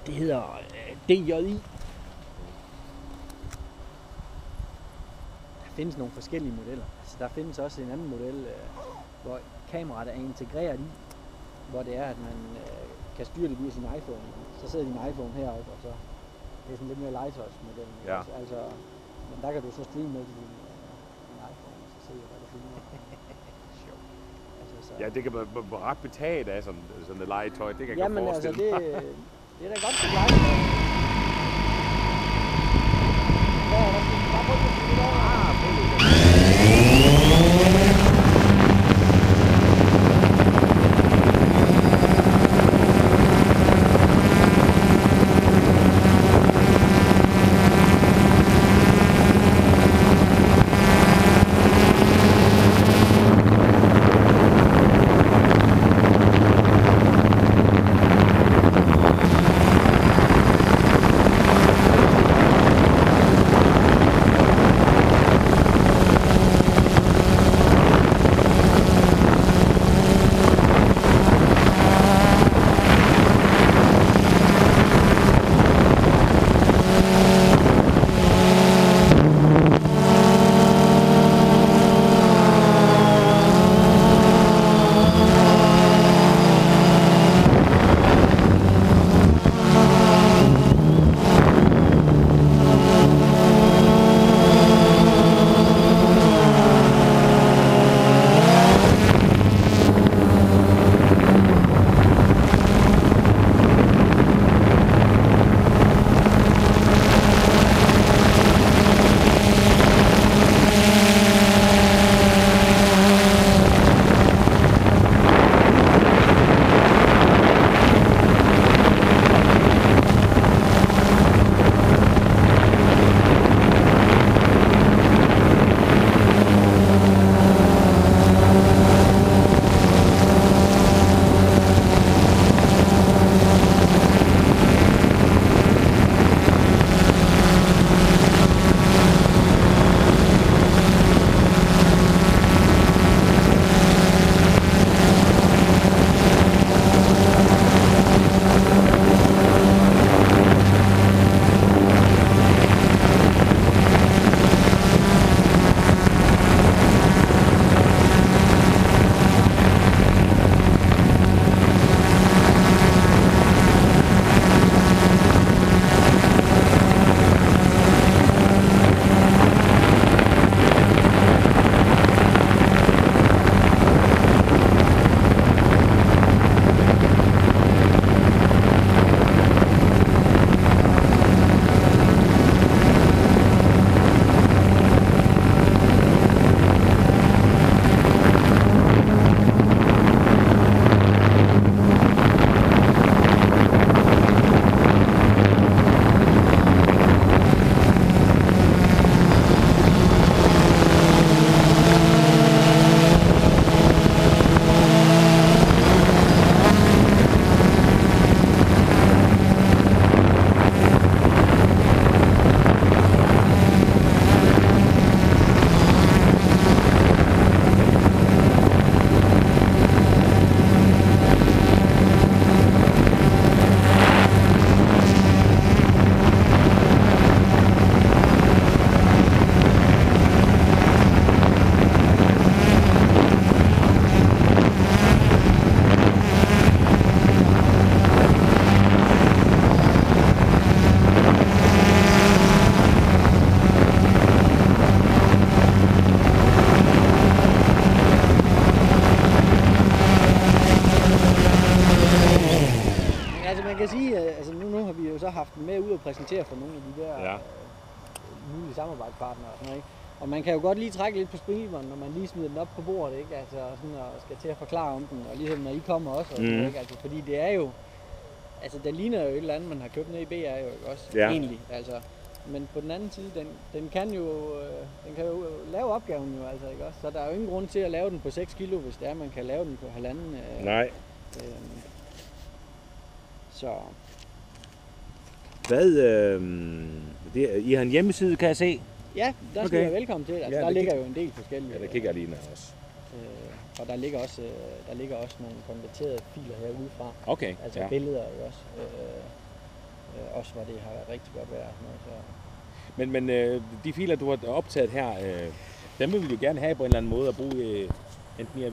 Det hedder DJI. Der findes nogle forskellige modeller. Altså, der findes også en anden model, hvor kameraet er integreret i, hvor det er, at man kan styre det via sin iPhone. Så sidder din iPhone heroppe, og så det er sådan lidt mere legetøjsmodellen. Ja. Altså, men der kan du så streame med din iPhone, og så se, hvad der filmer. Altså, så... Ja, det kan man ret betaget af sådan et legetøj, det kan jeg Jamen, godt altså, forestille mig. det er da godt til legetøj. Ja, der skal bare prøve at sige det der. haft dem med ud og præsentere for nogle af de der mulige samarbejdspartnere og sådan noget, ikke? Og man kan jo godt lige trække lidt på spilveren, når man lige smider den op på bordet, ikke? Altså sådan og skal til at forklare om den, og ligesom når I kommer også, og sådan, ikke? Altså, fordi det er jo, altså der ligner jo et eller andet, man har købt ned i BR jo også, egentlig, altså. Men på den anden side, den kan jo lave opgaven jo, altså, ikke også? Så der er jo ingen grund til at lave den på 6 kilo, hvis det er, man kan lave den på 1,5. Nej. Så... Hvad, I har en hjemmeside, kan jeg se? Ja, der skal jeg velkommen til. Altså, der ligger jo en del forskellige. Ja, der kigger jeg lige ned også. Og der ligger også nogle konverterede filer herudefra. Okay, Altså ja. billeder jo også. Også hvor det har været rigtig godt vejr. Men de filer, du har optaget her, dem vil vi jo gerne have på en eller anden måde at bruge enten i